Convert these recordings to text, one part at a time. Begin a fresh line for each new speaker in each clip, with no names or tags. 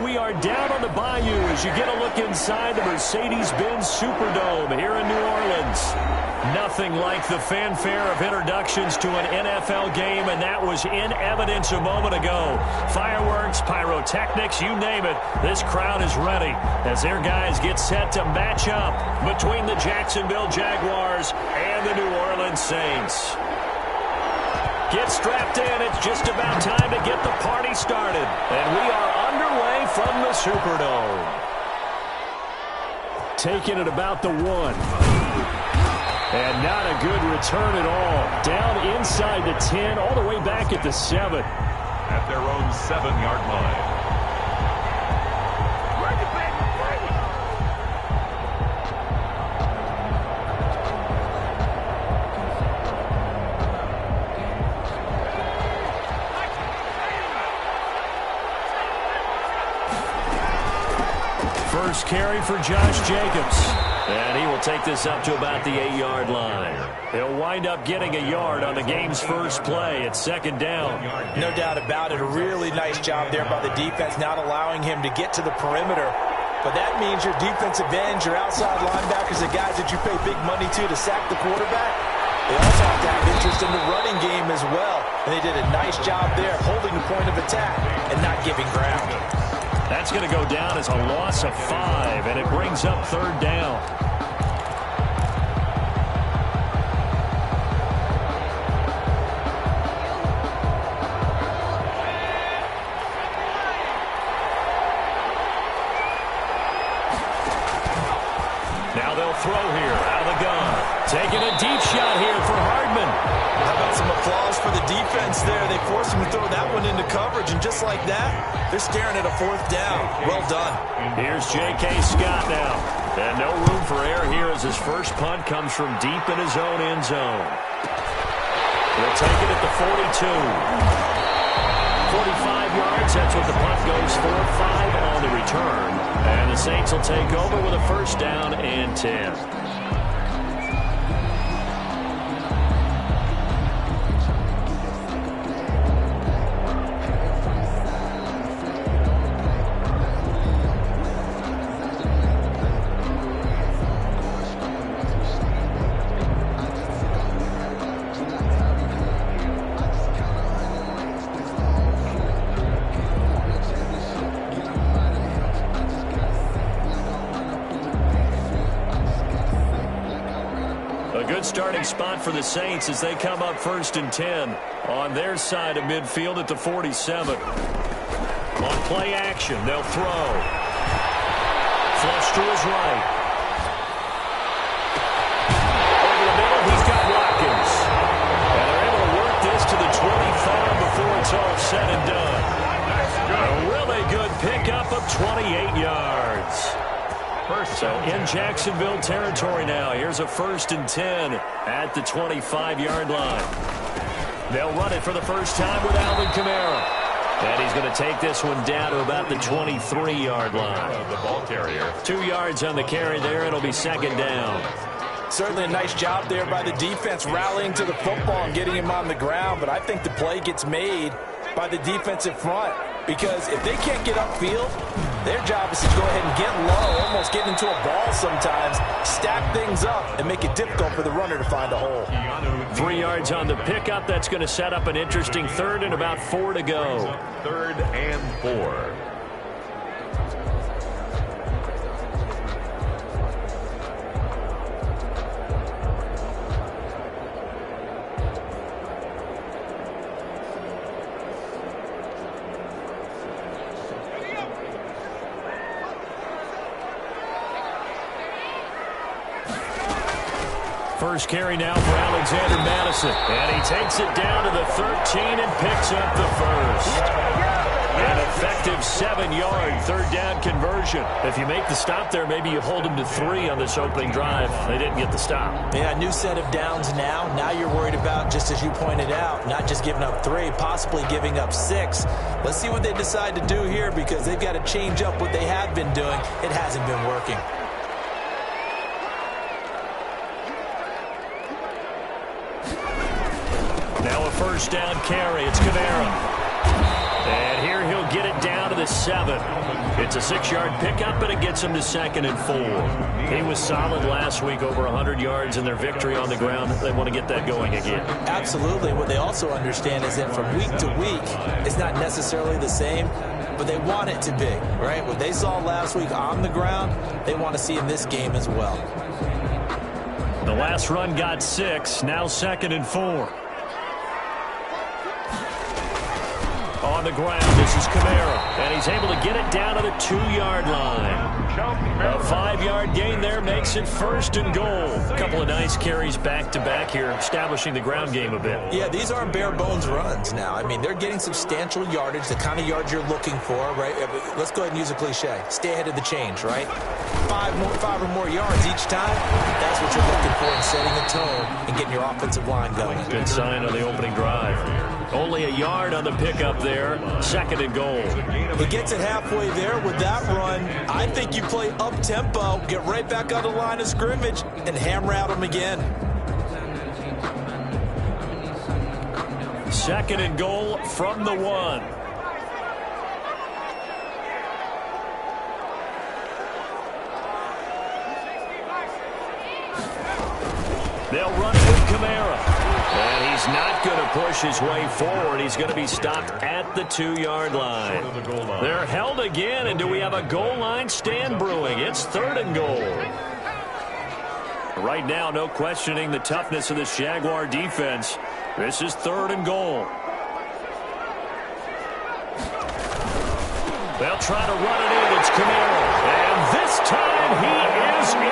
We are down on the bayou as you get a look inside the Mercedes-Benz Superdome here in New Orleans. Nothing like the fanfare of introductions to an NFL game, and that was in evidence a moment ago. Fireworks, pyrotechnics, you name it. This crowd is ready as their guys get set to match up between the Jacksonville Jaguars and the New Orleans Saints. Get strapped in. It's just about time to get the party started. And we are underway from the Superdome. Taking it about the 1. And not a good return at all. Down inside the 10, all the way back at the 7.
At their own 7-yard line.
First carry for Josh Jacobs. And he will take this up to about the 8-yard line. He'll wind up getting a yard on the game's first play. It's second down.
No doubt about it. A really nice job there by the defense, not allowing him to get to the perimeter. But that means your defensive ends, your outside linebackers, the guys that you pay big money to sack the quarterback, they also have to have interest in the running game as well. And they did a nice job there holding the point of attack and not giving ground.
That's going to go down as a loss of 5, and it brings up third down. Now they'll throw here out of the gun. Taking a deep shot here for Hardman.
How about some applause for the defense there? They forced him to throw that one into coverage, and just like that, they're staring at a fourth down. Well done.
Here's J.K. Scott now. And no room for error here as his first punt comes from deep in his own end zone. He'll take it at the 42. 45 yards, that's what the punt goes for. 5 on the return. And the Saints will take over with a first down and 10. Starting spot for the Saints as they come up first and 10 on their side of midfield at the 47. On play action, they'll throw. Flush to his right. Over the middle, he's got Watkins. And they're able to work this to the 25 before it's all said and done. A really good pickup of 28 yards. So in Jacksonville territory now. Here's a first and 10 at the 25-yard line. They'll run it for the first time with Alvin Kamara. And he's going to take this one down to about the 23-yard line.
The ball carrier.
2 yards on the carry there. It'll be second down.
Certainly a nice job there by the defense rallying to the football and getting him on the ground. But I think the play gets made by the defensive front. Because if they can't get upfield, their job is to go ahead and get low, almost get into a ball sometimes, stack things up, and make it difficult for the runner to find a hole.
3 yards on the pickup. That's going to set up an interesting third and about 4 to go.
Third and 4.
First carry now for Alexander Madison. And he takes it down to the 13 and picks up the first. An effective 7-yard third down conversion. If you make the stop there, maybe you hold them to 3 on this opening drive. They didn't get the stop.
Yeah, new set of downs now. Now you're worried about, just as you pointed out, not just giving up 3, possibly giving up 6. Let's see what they decide to do here because they've got to change up what they have been doing. It hasn't been working. Now a first down carry. It's Kamara. And here he'll get it down to the
7. It's a 6-yard pickup, but it gets him to 2nd and 4. He was solid last week, over 100 yards in their victory on the ground. They want to get that going again.
Absolutely. What they also understand is that from week to week, it's not necessarily the same, but they want it to be, right? What they saw last week on the ground, they want to see in this game as well.
The last run got 6, now 2nd and 4. On the ground, this is Kamara, and he's able to get it down to the 2-yard line. A 5-yard gain there makes it 1st and goal. A couple of nice carries back-to-back here, establishing the ground game a bit.
Yeah, these aren't bare-bones runs now. I mean, they're getting substantial yardage, the kind of yards you're looking for, right? Let's go ahead and use a cliche. Stay ahead of the change, right? 5 or more yards each time, that's what you're looking for in setting a tone and getting your offensive line going.
Good sign on the opening drive. Only a yard on the pickup there, 2nd and goal.
He gets it halfway there with that run. I think you play up-tempo, get right back on the line of scrimmage, and hammer at him again.
2nd and goal from the 1. They'll run it with Kamara. And he's not going to push his way forward. He's going to be stopped at the 2-yard line. They're held again, and do we have a goal line stand brewing? It's 3rd and goal. Right now, no questioning the toughness of this Jaguar defense. This is 3rd and goal. They'll try to run it in. It's Kamara. And this time he is in.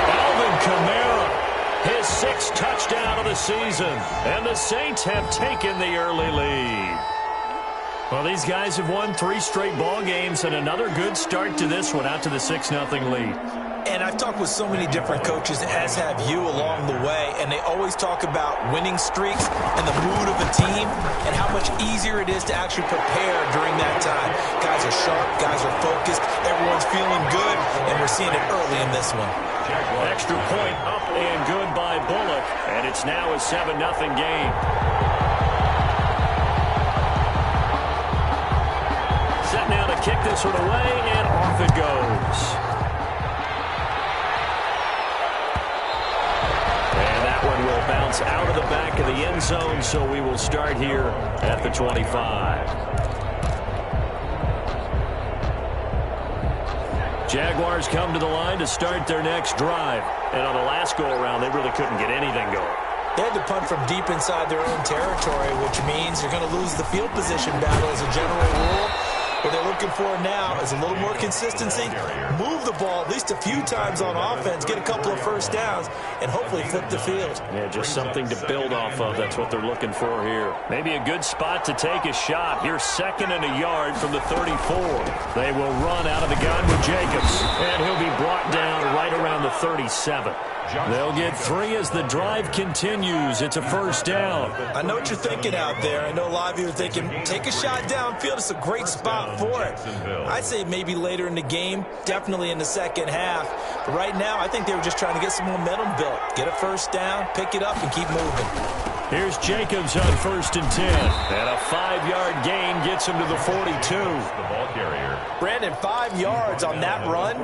Alvin Kamara. His 6th touchdown of the season, and the Saints have taken the early lead. Well, these guys have won 3 straight ball games, and another good start to this one, out to the 6-0 lead.
And I've talked with so many different coaches, as have you along the way, and they always talk about winning streaks and the mood of a team and how much easier it is to actually prepare during that time. Guys are sharp, guys are focused, everyone's feeling good, and we're seeing it early in this one.
Extra point up and good by Bullock, and it's now a 7-0 game. Set now to kick this one away, and off it goes. And that one will bounce out of the back of the end zone, so we will start here at the 25. Jaguars come to the line to start their next drive. And on the last go-around, they really couldn't get anything going.
They had to punt from deep inside their own territory, which means you're going to lose the field position battle as a general rule. What they're looking for now is a little more consistency, move the ball at least a few times on offense, get a couple of first downs, and hopefully flip the field.
Yeah, just something to build off of. That's what they're looking for here. Maybe a good spot to take a shot. Here's 2nd and a yard from the 34. They will run out of the gun with Jacobs, and he'll be brought down right around the 37. They'll get 3 as the drive continues. It's a 1st down.
I know what you're thinking out there. I know a lot of you are thinking, take a shot downfield. It's a great spot for it. I'd say maybe later in the game, definitely in the second half. But right now, I think they were just trying to get some momentum built. Get a 1st down, pick it up, and keep moving.
Here's Jacobs on 1st and 10. And a 5-yard gain gets him to the 42.
The ball carrier.
Brandon, 5 yards on that run.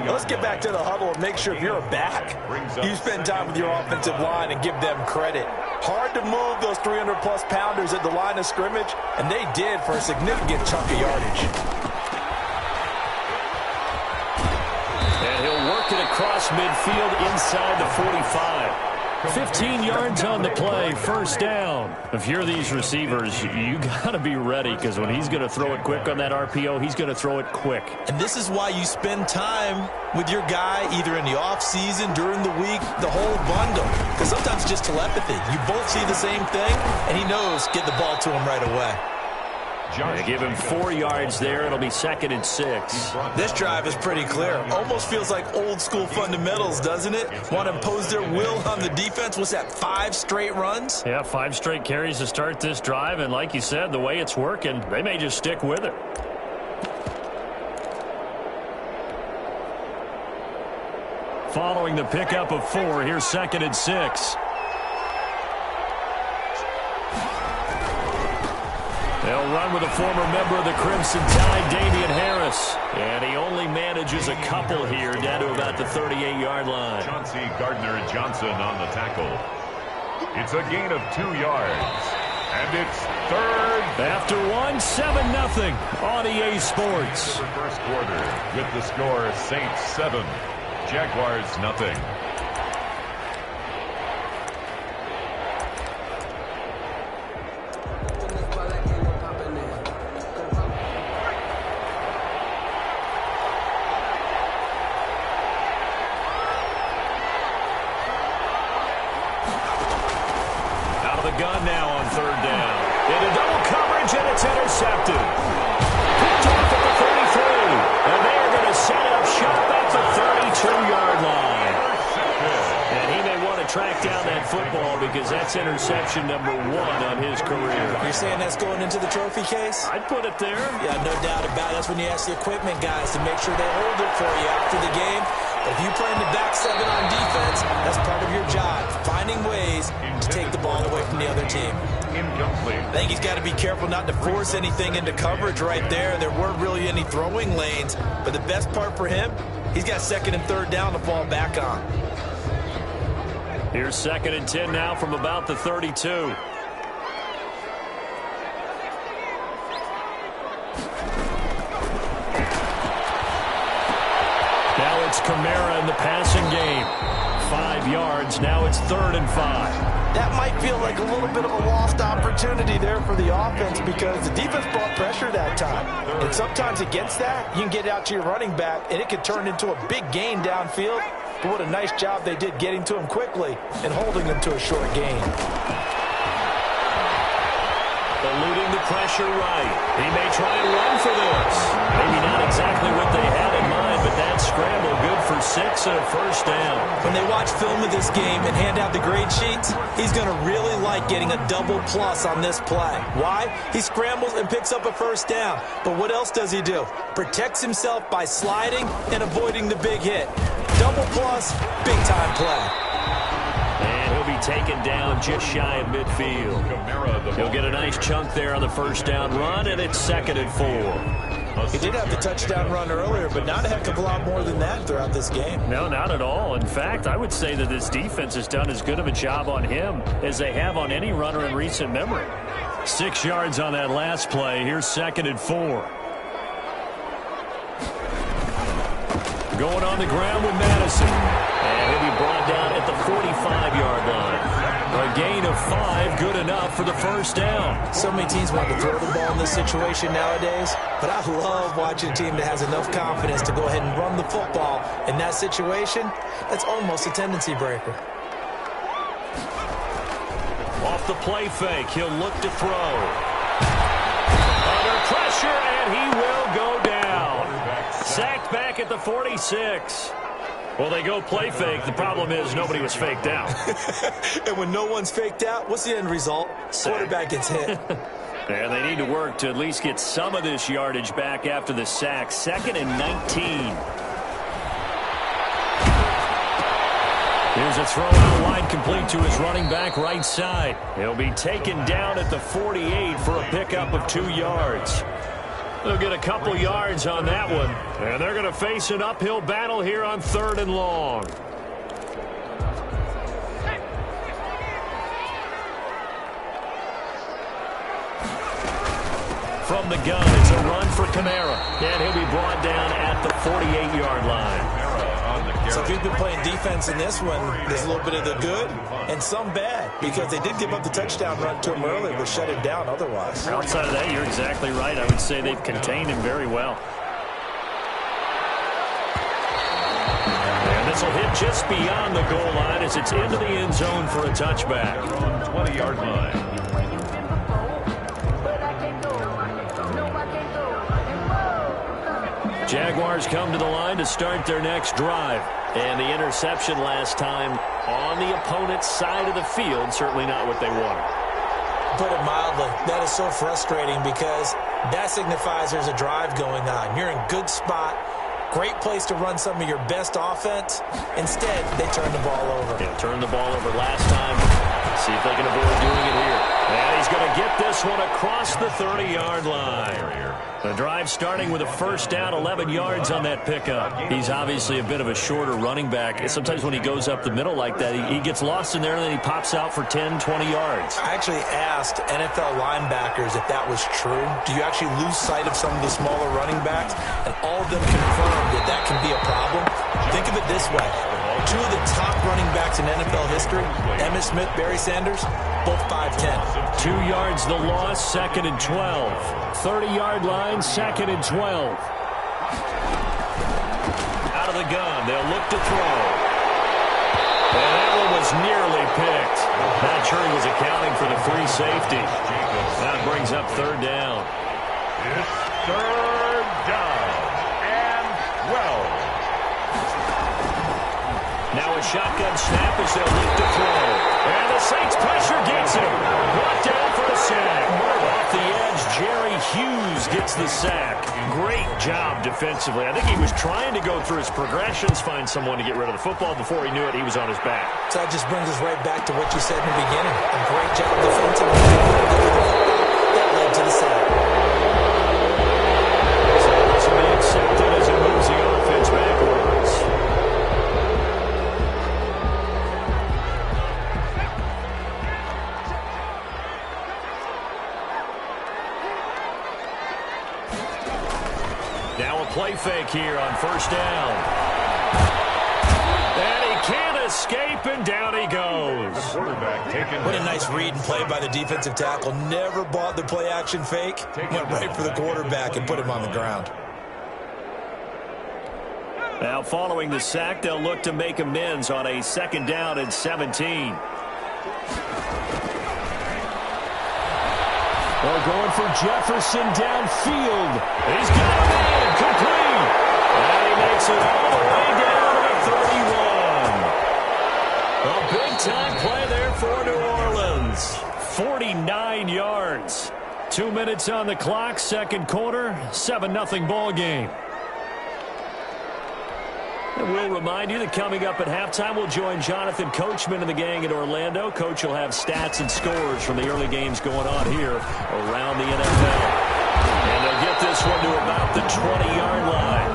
Let's get back to the huddle and make sure if you're a back, you spend time with your offensive line and give them credit. Hard to move those 300-plus pounders at the line of scrimmage, and they did for a significant chunk of yardage.
And he'll work it across midfield inside the 45. 15 yards on the play, 1st down. If you're these receivers, you got to be ready, because when he's going to throw it quick on that RPO, he's going to throw it quick.
And this is why you spend time with your guy either in the offseason, during the week, the whole bundle. Because sometimes it's just telepathy. You both see the same thing, and he knows get the ball to him right away.
They give him 4 yards there. It'll be 2nd and 6.
This drive is pretty clear. Almost feels like old school fundamentals, doesn't it? Want to impose their will on the defense. What's that, 5 straight runs?
Yeah, 5 straight carries to start this drive. And like you said, the way it's working, they may just stick with it. Following the pickup of 4, here's 2nd and 6. They'll run with a former member of the Crimson Tide, Damian Harris. And he only manages a couple here, down to about the 38-yard line.
Chauncey Gardner-Johnson on the tackle. It's a gain of 2 yards. And it's third.
After 7-0 on EA Sports.
The first quarter with the score Saints 7, Jaguars 0.
Gun now on third down. Into double coverage, and it's intercepted. Picked off at the 33. And they are going to set up shop at the 32-yard line. And he may want to track down that football because that's interception number 1 on his career.
You're saying that's going into the trophy case?
I'd put it there.
Yeah, no doubt about it. That's when you ask the equipment guys to make sure they hold it for you after the game. If you play in the back 7 on defense, that's part of your job, finding ways to take the ball away from the other team.
Incomplete.
I think he's got to be careful not to force anything into coverage right there. There weren't really any throwing lanes, but the best part for him, he's got 2nd and 3rd down to fall back on.
Here's 2nd and 10 now from about the 32. Now it's Kamara in the passing game. 5 yards. Now it's 3rd and 5.
That might feel like a little bit of a lost opportunity there for the offense because the defense brought pressure that time. And sometimes against that, you can get out to your running back, and it could turn into a big gain downfield. But what a nice job they did getting to him quickly and holding him to a short gain.
Eluding the pressure right. He may try and run for this. Maybe not exactly what they had in mind, but that scramble good for 6 and a first down.
When they watch film of this game and hand out the grade sheets, he's going to really like getting a double plus on this play. Why? He scrambles and picks up a first down. But what else does he do? Protects himself by sliding and avoiding the big hit. Double plus, big time play.
And he'll be taken down just shy of midfield. He'll get a nice chunk there on the first down run, and it's 2nd and 4.
He did have the touchdown run earlier, but not a heck of a lot more than that throughout this game.
No, not at all. In fact, I would say that this defense has done as good of a job on him as they have on any runner in recent memory. 6 yards on that last play. Here's 2nd and 4. Going on the ground with Madison. And he'll be brought down at the 45-yard line. A gain of 5, good enough for the first down.
So many teams want to throw the ball in this situation nowadays, but I love watching a team that has enough confidence to go ahead and run the football. In that situation, that's almost a tendency breaker.
Off the play fake, he'll look to throw. Under pressure, and he will go down. Sacked back at the 46. Well, they go play fake. The problem is nobody was faked out.
And when no one's faked out, what's the end result? Quarterback gets hit.
And they need to work to at least get some of this yardage back after the sack. 2nd and 19. Here's a throw out wide complete to his running back right side. He'll be taken down at the 48 for a pickup of 2 yards. They'll get a couple yards on that one. And they're going to face an uphill battle here on 3rd and long. From the gun, it's a run for Kamara. And he'll be brought down at the 48-yard line.
So if you've been playing defense in this one, there's a little bit of the good and some bad because they did give up the touchdown run to him earlier but shut him down otherwise.
Outside of that, you're exactly right. I would say they've contained him very well. And this will hit just beyond the goal line as it's into the end zone for a touchback.
20-yard line.
Jaguars come to the line to start their next drive. And the interception last time on the opponent's side of the field, certainly not what they wanted.
Put it mildly, that is so frustrating because that signifies there's a drive going on. You're in good spot, great place to run some of your best offense. Instead, they turn the ball over.
Yeah, turned the ball over last time. See if they can avoid doing it here. And he's going to get this one across the 30-yard line. The drive starting with a first down, 11 yards on that pickup. He's obviously a bit of a shorter running back. Sometimes when he goes up the middle like that, he gets lost in there, and then he pops out for 10, 20 yards.
I actually asked NFL linebackers if that was true. Do you actually lose sight of some of the smaller running backs? And all of them confirmed that that can be a problem. Think of it this way. Two of the top running backs in NFL history, Emmitt Smith, Barry Sanders, both 5'10".
2 yards the loss, 2nd and 12. 30-yard line, 2nd and 12. Out of the gun, they'll look to throw. And that one was nearly picked. Not sure he was accounting for the free safety. That brings up 3rd down.
It's 3rd down and 12.
Now a shotgun snap as they'll look to throw. And the Saints pressure gets him. Brought down for a sack. Off the edge, Jerry Hughes gets the sack. Great job defensively. I think he was trying to go through his progressions, find someone to get rid of the football. Before he knew it, he was on his back.
So that just brings us right back to what you said in the beginning. A great job defensively. That led to the sack.
So this will be accepted as it moves the offense backwards. Now a play fake here on first down. And he can't escape, and down he goes.
What a nice read and play by the defensive tackle. Never bought the play-action fake. Went right for the quarterback and put him on the ground.
Now following the sack, they'll look to make amends on a 2nd down and 17. They're going for Jefferson downfield. He's got a man complete. And he makes it all the way down to the 31. A big-time play there for New Orleans. 49 yards. 2 minutes on the clock, 2nd quarter, 7-0 ball game. And we'll remind you that coming up at halftime, we'll join Jonathan Coachman and the gang in Orlando. Coach will have stats and scores from the early games going on here around the NFL. And they'll get this one to about the 20-yard line.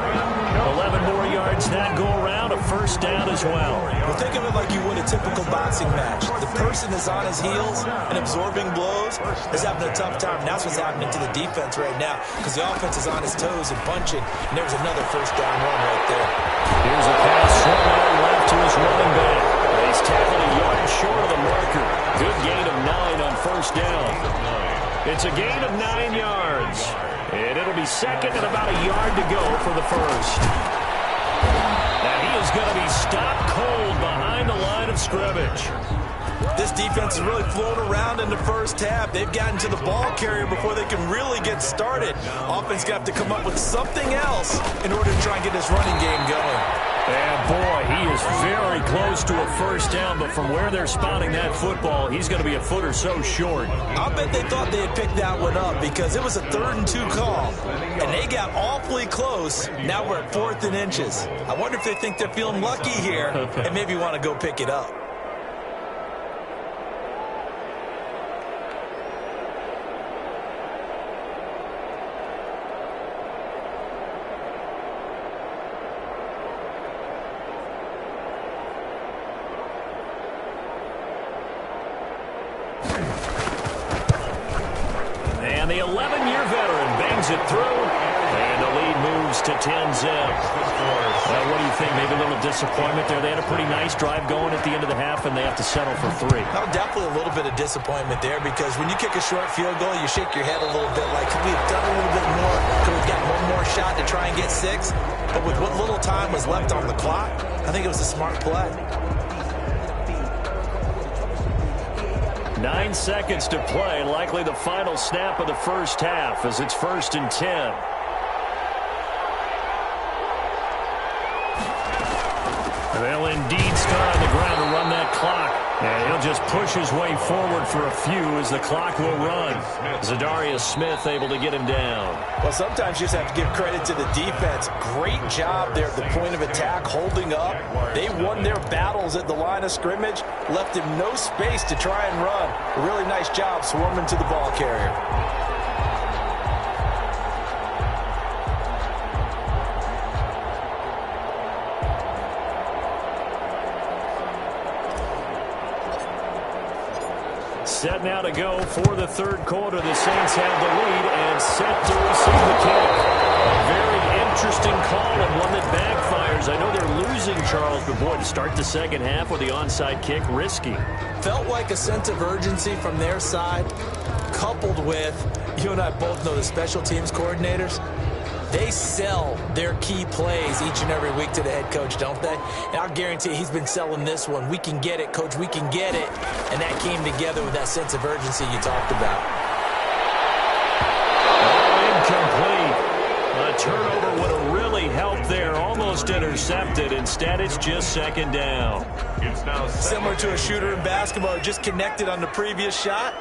11 more yards that go around, a first down as well.
Well, think of it like you would a typical boxing match. The person is on his heels and absorbing blows is having a tough time. And that's what's happening to the defense right now because the offense is on his toes and punching. And there's another first down run right there.
Here's a pass short out left to his running back. He's tackled a yard short of the marker. Good gain of 9 on first down. It's a gain of 9 yards. And it'll be 2nd and about a yard to go for the first. Now he is going to be stopped cold behind the line of scrimmage.
This defense is really flown around in the first half. They've gotten to the ball carrier before they can really get started. Offense got to come up with something else in order to try and get this running game going.
And boy, he is very close to a first down, but from where they're spotting that football, he's going to be a foot or so short.
I'll bet they thought they had picked that one up because it was a 3rd and 2 call, and they got awfully close. Now we're at 4th and inches. I wonder if they think they're feeling lucky here and maybe want to go pick it up.
And the 11-year veteran bangs it through, and the lead moves to 10-zip. What do you think? Maybe a little disappointment there. They had a pretty nice drive going at the end of the half, and they have to settle for 3.
No, definitely a little bit of disappointment there because when you kick a short field goal, you shake your head a little bit like, could we have done a little bit more? Could we have got one more shot to try and get 6? But with what little time was left on the clock, I think it was a smart play.
9 seconds to play, likely the final snap of the first half as it's 1st and 10. They'll indeed start on the ground to run that clock. And he'll just push his way forward for a few as the clock will run. Zadarius Smith able to get him down.
Well, sometimes you just have to give credit to the defense. Great job there at the point of attack, holding up. They won their battles at the line of scrimmage, left him no space to try and run. A really nice job swarming to the ball carrier.
Set now to go for the third quarter. The Saints have the lead and set to receive the kick. A very interesting call and one that backfires. I know they're losing, Charles, but boy, to start the second half with the onside kick, risky.
Felt like a sense of urgency from their side, coupled with, you and I both know the special teams coordinators, they sell their key plays each and every week to the head coach, don't they? And I'll guarantee he's been selling this one. We can get it, coach, we can get it. And that came together with that sense of urgency you talked about.
Incomplete. A turnover would have really helped there. Almost intercepted. Instead, it's just second down.
It's now
similar to a shooter in basketball who just connected on the previous shot.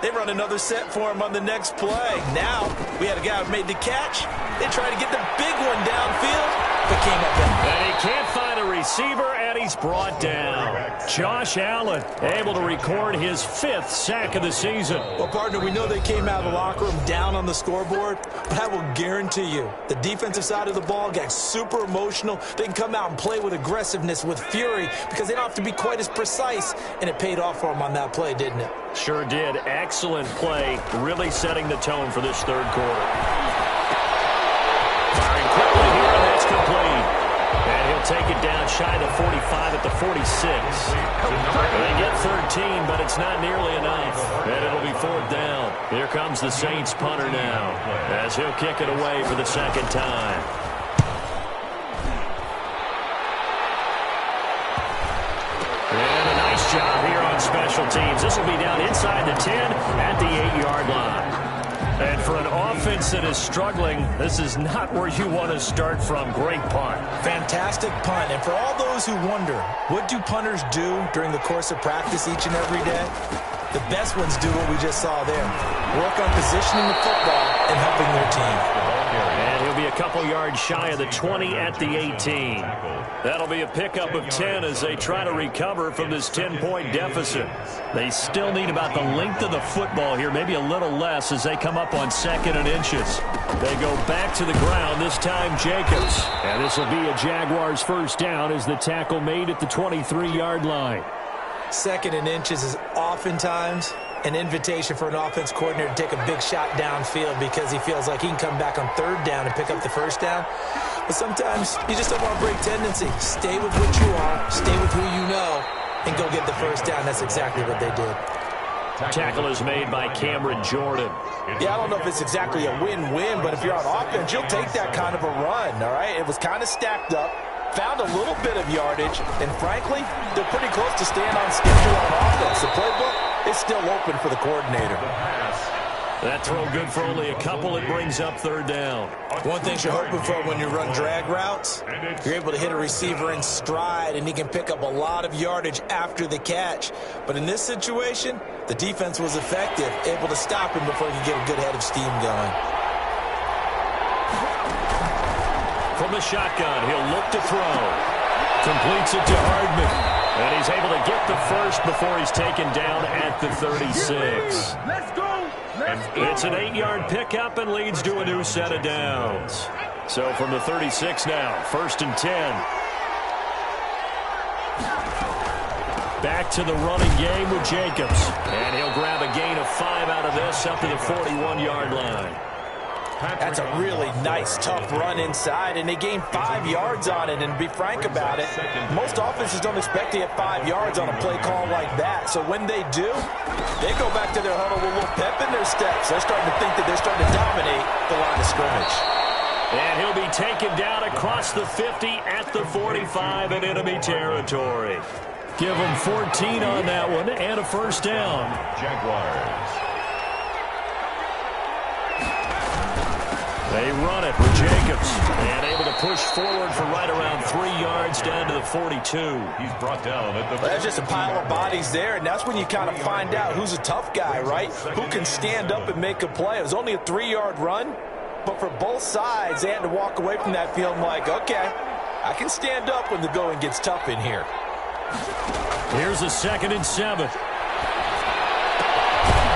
They run another set for him on the next play. Now, we had a guy who made the catch. They tried to get the big one downfield, but came up empty.
And he can't find a receiver, and he's brought down. Josh Allen able to record his 5th sack of the season.
Well, partner, we know they came out of the locker room down on the scoreboard, but I will guarantee you the defensive side of the ball got super emotional. They can come out and play with aggressiveness, with fury, because they don't have to be quite as precise, and it paid off for them on that play, didn't it?
Sure did. Excellent play, really setting the tone for this third quarter. Firing quickly here, and that's complete. And he'll take it down shy of the 45 at the 46. They get 13, but it's not nearly enough. And it'll be 4th down. Here comes the Saints punter now, as he'll kick it away for the second time. And a nice job here on special teams. This will be down inside the 10 at the 8-yard line. And for an offense that is struggling, this is not where you want to start from. Great punt.
Fantastic punt. And for all those who wonder, what do punters do during the course of practice each and every day? The best ones do what we just saw there. Work on positioning the football and helping their team.
And he'll be a couple yards shy of the 20 at the 18. That'll be a pickup of 10 as they try to recover from this 10-point deficit. They still need about the length of the football here, maybe a little less as they come up on 2nd and inches. They go back to the ground, this time Jacobs. And this will be a Jaguars first down as the tackle made at the 23-yard line.
2nd and inches is oftentimes an invitation for an offense coordinator to take a big shot downfield because he feels like he can come back on 3rd down and pick up the first down. But sometimes you just don't want to break tendency. Stay with what you are, stay with who you know, and go get the first down. That's exactly what they did.
Tackle is made by Cameron Jordan.
Yeah, I don't know if it's exactly a win-win, but if you're on offense, you'll take that kind of a run, all right? It was kind of stacked up, found a little bit of yardage, and frankly, they're pretty close to staying on schedule on offense. The playbook is still open for the coordinator.
That throw good for only a couple. It brings up 3rd down.
One thing you're hoping for when you run drag routes, you're able to hit a receiver in stride, and he can pick up a lot of yardage after the catch. But in this situation, the defense was effective, able to stop him before he could get a good head of steam going.
From the shotgun, he'll look to throw. Completes it to Hardman. And he's able to get the first before he's taken down at the 36.
Let's go!
It's an 8-yard pickup and leads to a new set of downs. So from the 36 now, 1st and 10. Back to the running game with Jacobs. And he'll grab a gain of 5 out of this up to the 41-yard line.
That's a really nice, tough run inside, and they gained 5 yards on it. And to be frank about it, most offenses don't expect to get 5 yards on a play call like that. So when they do, they go back to their huddle with a little pep in their steps. They're starting to think that they're starting to dominate the line of scrimmage.
And he'll be taken down across the 50 at the 45 in enemy territory. Give them 14 on that one and a first down.
Jaguars.
They run it with Jacobs. And able to push forward for right around 3 yards down to the 42.
He's brought down at the...
That's just a pile of bodies there, and that's when you kind of find out who's a tough guy, right? Who can stand up and make a play. It was only a 3-yard run, but for both sides, they had to walk away from that feeling like, okay, I can stand up when the going gets tough in here.
Here's a 2nd and 7.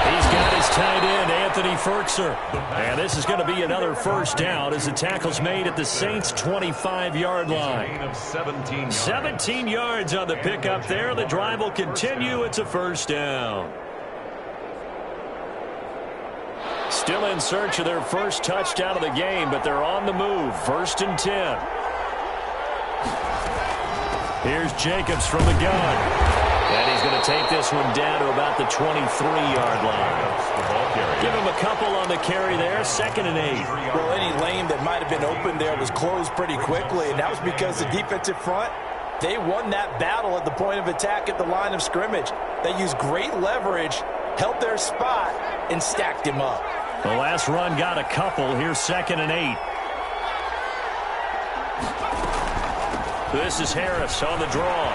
He's got his tight end, Anthony Ferkser. And this is going to be another first down as the tackle's made at the Saints' 25-yard line. 17 yards on the pickup there. The drive will continue. It's a first down. Still in search of their first touchdown of the game, but they're on the move. 1st and 10. Here's Jacobs from the gun. And he's going to take this one down to about the 23-yard line. Give him a couple on the carry there. 2nd and 8.
Well, any lane that might have been open there was closed pretty quickly, and that was because the defensive front, they won that battle at the point of attack at the line of scrimmage. They used great leverage, held their spot, and stacked him up.
The last run got a couple. Here's 2nd and 8. This is Harris on the draw.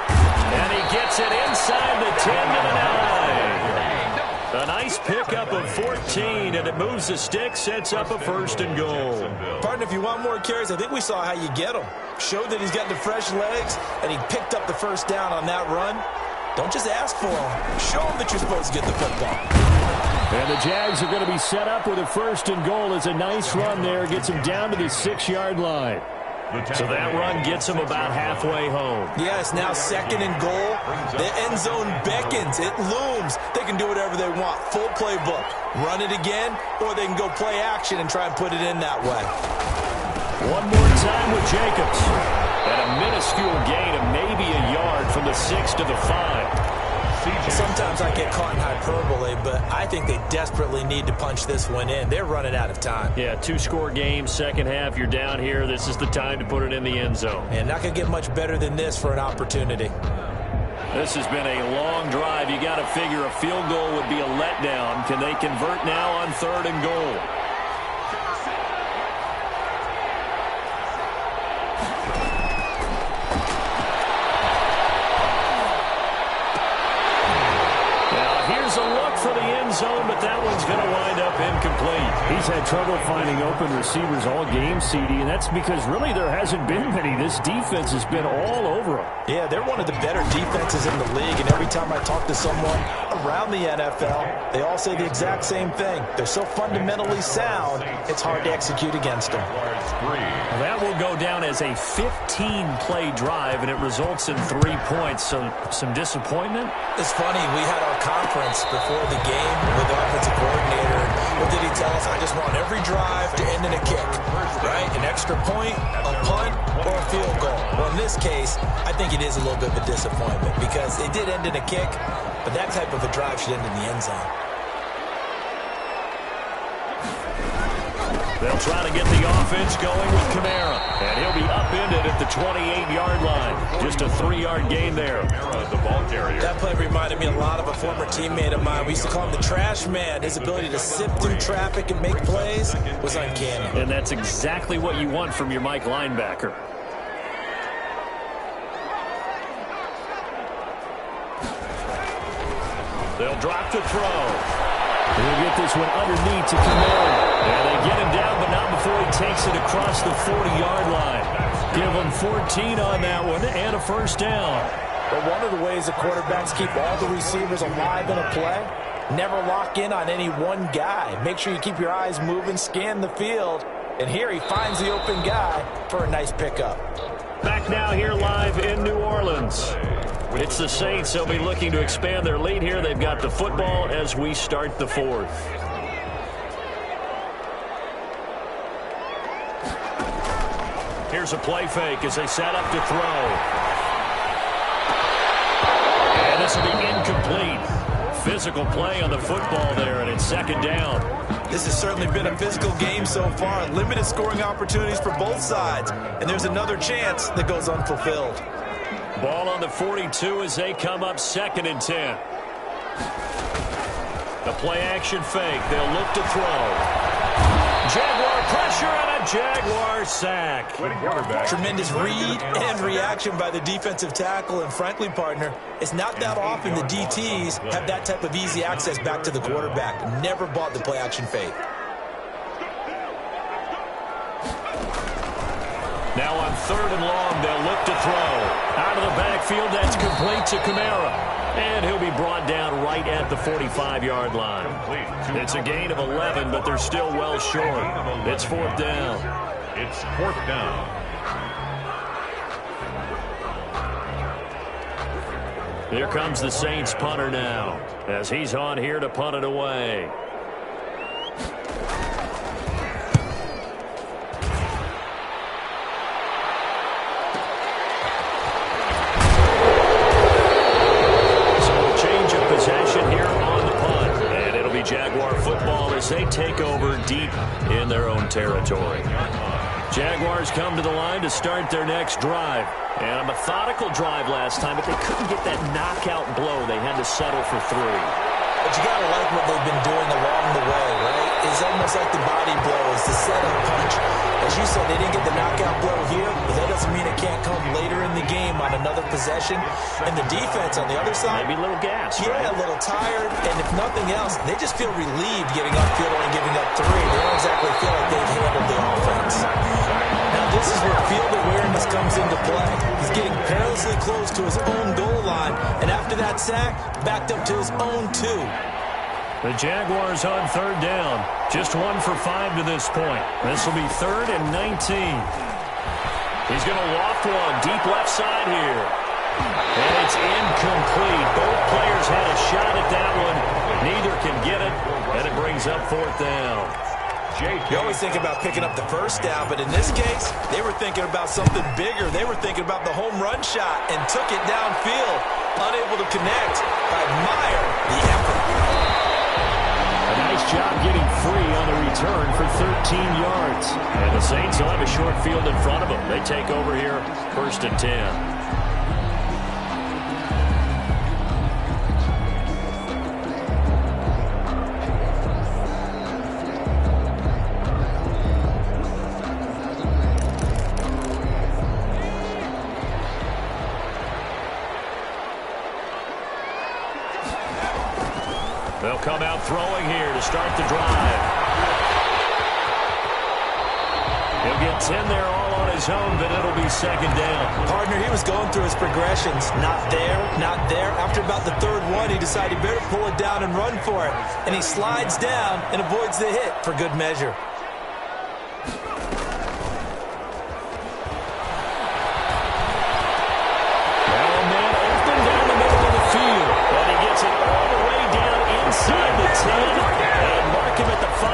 And he gets it inside the 10 to the 9. A nice pickup of 14, and it moves the stick, sets up a 1st and goal.
Partner, if you want more carries, I think we saw how you get them. Showed that he's got the fresh legs, and he picked up the first down on that run. Don't just ask for them. Show them that you're supposed to get the football.
And the Jags are going to be set up with a 1st and goal. It's a nice run there. Gets him down to the 6-yard line. So that run gets him about halfway home.
Yes, now 2nd and goal. The end zone beckons. It looms. They can do whatever they want. Full playbook. Run it again, or they can go play action and try and put it in that way.
One more time with Jacobs. And a minuscule gain of maybe a yard from the 6 to the 5.
Sometimes I get caught in hyperbole, but I think they desperately need to punch this one in. They're running out of time.
Yeah, 2-score game, second half, you're down here. This is the time to put it in the end zone.
And not going to get much better than this for an opportunity.
This has been a long drive. You got to figure a field goal would be a letdown. Can they convert now on 3rd and goal? For the end zone, but that one's going to wind up incomplete. He's had trouble finding open receivers all game, CD, and that's because really there hasn't been many. This defense has been all over them.
Yeah, they're one of the better defenses in the league, and every time I talk to someone around the NFL, they all say the exact same thing. They're so fundamentally sound, it's hard to execute against them.
Well, that will go down as a 15-play drive, and it results in 3 points. So some disappointment?
It's funny, we had our conference before the game with the offensive coordinator. What did he tell us? I just want every drive to end in a kick, right? An extra point, a punt, or a field goal. Well, in this case, I think it is a little bit of a disappointment because it did end in a kick, but that type of a drive should end in the end zone.
They'll try to get the offense going with Kamara. And he'll be upended at the 28-yard line. Just a 3-yard gain there.
The ball carrier.
That play reminded me a lot of a former teammate of mine. We used to call him the trash man. His ability to sift through traffic and make plays was uncanny.
And that's exactly what you want from your Mike linebacker. They'll drop to throw. He'll get this one underneath to Kamara. And they get him down, but not before he takes it across the 40-yard line. Give him 14 on that one and a first down.
But one of the ways the quarterbacks keep all the receivers alive in a play, never lock in on any one guy. Make sure you keep your eyes moving, scan the field. And here he finds the open guy for a nice pickup.
Back now here live in New Orleans. It's the Saints. They'll be looking to expand their lead here. They've got the football as we start the 4th. Here's a play fake as they set up to throw. And this will be incomplete. Physical play on the football there, and it's 2nd down.
This has certainly been a physical game so far. Limited scoring opportunities for both sides. And there's another chance that goes unfulfilled.
Ball on the 42 as they come up 2nd and 10. The play action fake. They'll look to throw. Jaguar pressure and a Jaguars sack.
Tremendous read and reaction by the defensive tackle. And frankly, partner, it's not that often the DTs have that type of easy access back to the quarterback. Never bought the play-action fake.
Now on 3rd and long, they'll look to throw. Out of the backfield, that's complete to Kamara. And he'll be brought down right at the 45-yard line. It's a gain of 11, but they're still well short. It's 4th down.
It's 4th down.
Here comes the Saints punter now, as he's on here to punt it away. Jaguar football as they take over deep in their own territory. Jaguars come to the line to start their next drive. And a methodical drive last time, but they couldn't get that knockout blow. They had to settle for 3.
But you got to like what they've been doing along the way, right? It's almost like the body blows, the setup punch. As you said, they didn't get the knockout blow here, but that doesn't mean it can't come later in the game on another possession. And the defense on the other side,
maybe a little gas,
yeah,
right?
A little tired, and if nothing else, they just feel relieved giving up field and giving up 3. They don't exactly feel like they've handled the offense. Now this is where field awareness comes into play. He's getting perilously close to his own goal line, and after that sack, backed up to his own 2.
The Jaguars on 3rd down. Just 1 for 5 to this point. This will be 3rd and 19. He's going to loft one deep left side here. And it's incomplete. Both players had a shot at that one. Neither can get it, and it brings up 4th down.
You always think about picking up the first down, but in this case, they were thinking about something bigger. They were thinking about the home run shot and took it downfield. Unable to connect. I admire the effort.
A nice job getting free on the return for 13 yards. And the Saints will have a short field in front of them. They take over here, 1st and 10. They'll come out throwing here to start the drive. He'll get 10 there all on his own, but it'll be 2nd down.
Partner, he was going through his progressions. Not there, not there. After about the 3rd one, he decided he better pull it down and run for it. And he slides down and avoids the hit for good measure.
Inside the 10 and mark him at the 5.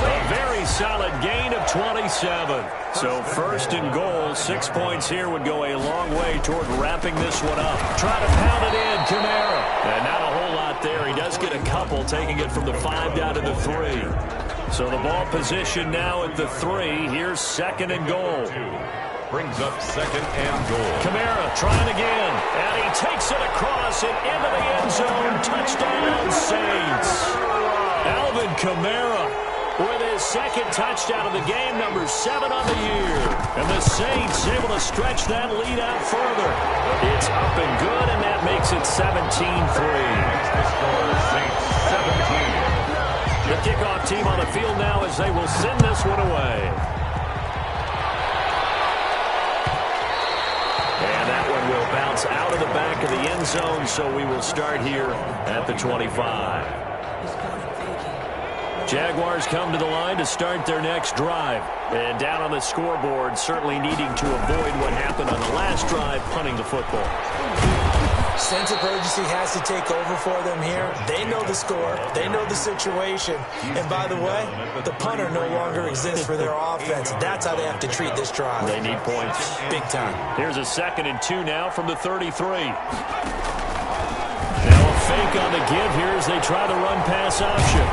A very solid gain of 27. So 1st and goal, 6 points here would go a long way toward wrapping this one up. Try to pound it in, Kamara. And not a whole lot there. He does get a couple, taking it from the 5 down to the 3. So the ball position now at the 3. Here's 2nd and goal.
Brings up 2nd and goal.
Kamara trying again, and he takes it across and into the end zone. Touchdown, Saints. Alvin Kamara with his 2nd touchdown of the game, number 7 on the year. And the Saints able to stretch that lead out further. It's up and good, and that makes it 17-3.
Saints 17.
The kickoff team on the field now as they will send this one away. And that one will bounce out of the back of the end zone, so we will start here at the 25. Jaguars come to the line to start their next drive. And down on the scoreboard, certainly needing to avoid what happened on the last drive, punting the football.
Sense of urgency has to take over for them here. They know the score. They know the situation. And by the way, the punter no longer exists for their offense. That's how they have to treat this drive.
They need points.
Big time.
Here's a 2nd and 2 now from the 33. Now a fake on the give here as they try the run pass option.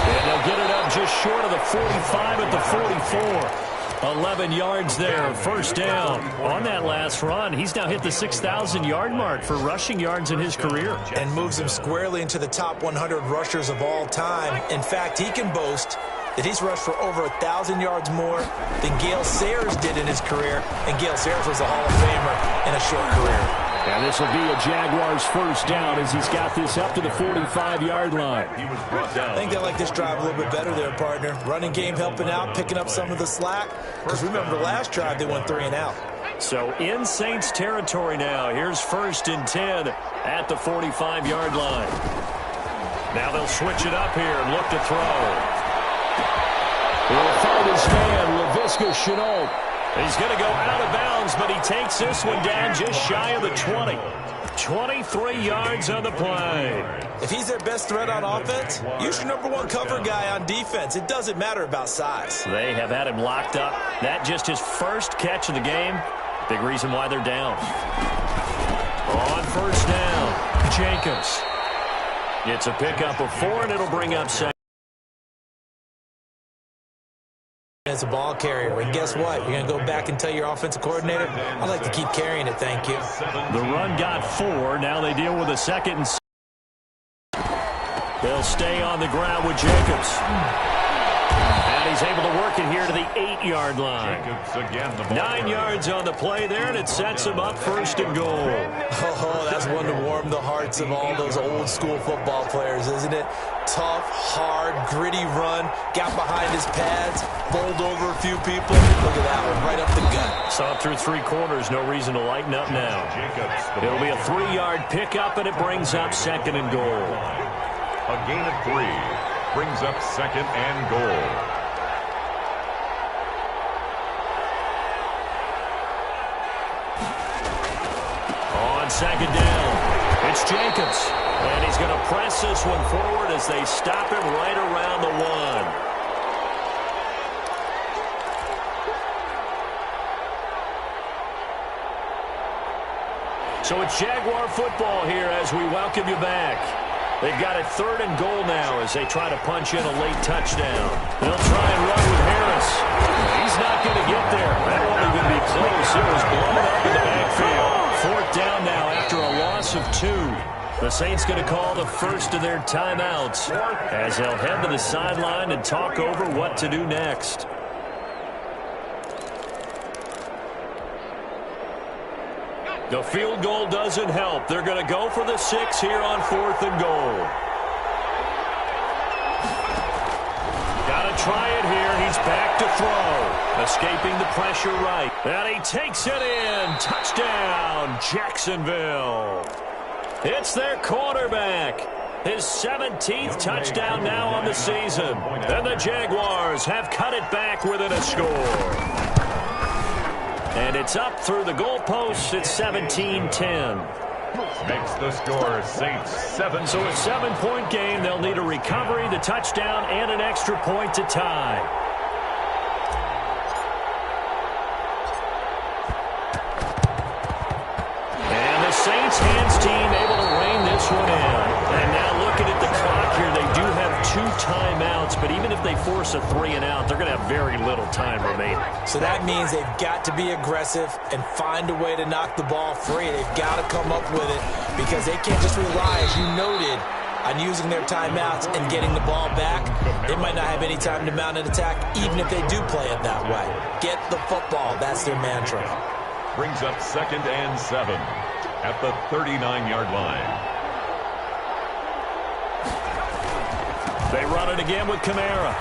And they'll get it up just short of the 45 at the 44. 11 yards there, 1st down. On that last run, he's now hit the 6,000-yard mark for rushing yards in his career.
And moves him squarely into the top 100 rushers of all time. In fact, he can boast that he's rushed for over 1,000 yards more than Gale Sayers did in his career, and Gale Sayers was a Hall of Famer in a short career.
And this will be a Jaguars first down as he's got this up to the 45-yard line.
He was brought down.
I think they like this drive a little bit better there, partner. Running game helping out, picking up some of the slack. Because remember the last drive, they went 3 and out.
So in Saints territory now. Here's 1st and 10 at the 45-yard line. Now they'll switch it up here and look to throw. He'll find his man, Laviska Shenault. He's going to go out of bounds, but he takes this one down just shy of the 20. 23 yards on the play.
If he's their best threat on offense, use your #1 cover guy on defense. It doesn't matter about size.
They have had him locked up. That just his first catch of the game. Big reason why they're down. On 1st down, Jacobs. It's a pickup of 4, and it'll bring up 2nd.
As a ball carrier, and guess what? You're going to go back and tell your offensive coordinator, I'd like to keep carrying it, thank you.
The run got 4. Now they deal with a 2nd and 6. They'll stay on the ground with Jacobs. And he's able to work it here to the 8-yard line.
Jacobs again, the ball
9 yards on the play there, and it sets him up 1st and goal.
Oh, that's one to warm the hearts of all those old-school football players, isn't it? Tough, hard, gritty run, got behind his pads, bowled over a few people. Look at that one, right up the gut.
Saw it through 3 quarters, no reason to lighten up now.
Jacobs.
It'll be a 3-yard pickup, and it brings up 2nd and goal.
A gain of 3 brings up 2nd and goal.
On 2nd down, it's Jacobs. And he's going to press this one forward as they stop him right around the 1. So it's Jaguar football here as we welcome you back. They've got it 3rd and goal now as they try to punch in a late touchdown. They'll try and run with Harris. He's not going to get there. That won't even be close. It was blown up in the backfield. 4th down now after a loss of 2. The Saints going to call the first of their timeouts as they'll head to the sideline and talk over what to do next. The field goal doesn't help. They're going to go for the 6 here on 4th and goal. Got to try it here. He's back to throw. Escaping the pressure right. And he takes it in. Touchdown, Jacksonville. It's their quarterback. His 17th touchdown now on the season. And the Jaguars have cut it back within a score. And it's up through the goalposts. It's 17-10.
Makes the score Saints 7.
So a 7-point game. They'll need a recovery, the touchdown, and an extra point to tie. And the Saints hands team able to rein this one in. And now looking at the clock here, they do have 2 timeouts, but even if they force a 3 and out, they're going to have very little time remaining.
So that means they've got to be aggressive and find a way to knock the ball free. They've got to come up with it because they can't just rely, as you noted, on using their timeouts and getting the ball back. They might not have any time to mount an attack, even if they do play it that way. Get the football. That's their mantra.
Brings up 2nd and 7 at the 39-yard line.
They run it again with Kamara.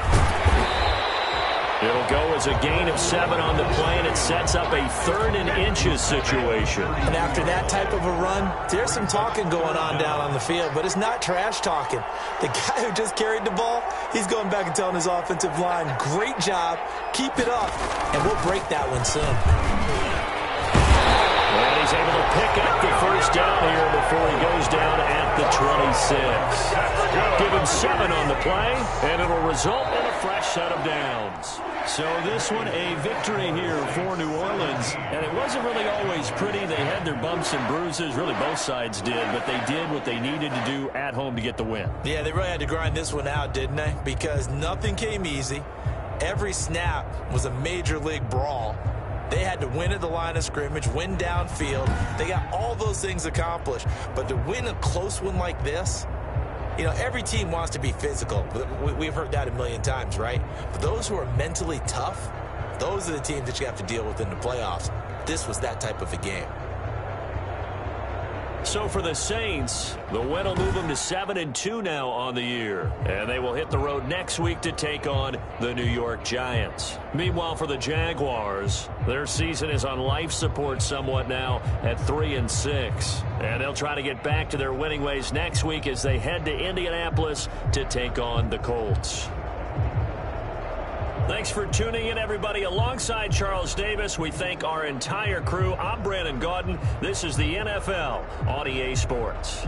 It'll go as a gain of 7 on the play, and it sets up a 3rd and inches situation.
And after that type of a run, there's some talking going on down on the field, but it's not trash talking. The guy who just carried the ball, he's going back and telling his offensive line, great job, keep it up, and we'll break that one soon.
And he's able to pick up the 1st down here before he goes down at the 26. Give him 7 on the play, and it'll result in a fresh set of downs. So this one, a victory here for New Orleans. And it wasn't really always pretty. They had their bumps and bruises. Really, both sides did. But they did what they needed to do at home to get the win.
Yeah, they really had to grind this one out, didn't they? Because nothing came easy. Every snap was a major league brawl. They had to win at the line of scrimmage, win downfield. They got all those things accomplished. But to win a close one like this, You know, every team wants to be physical. We've heard that a million times, right? But those who are mentally tough, those are the teams that you have to deal with in the playoffs. This was that type of a game.
So for the Saints, the win will move them to 7-2 now on the year. And they will hit the road next week to take on the New York Giants. Meanwhile, for the Jaguars, their season is on life support somewhat now at 3-6. And they'll try to get back to their winning ways next week as they head to Indianapolis to take on the Colts. Thanks for tuning in, everybody. Alongside Charles Davis, we thank our entire crew. I'm Brandon Gaudin. This is the NFL on EA Sports.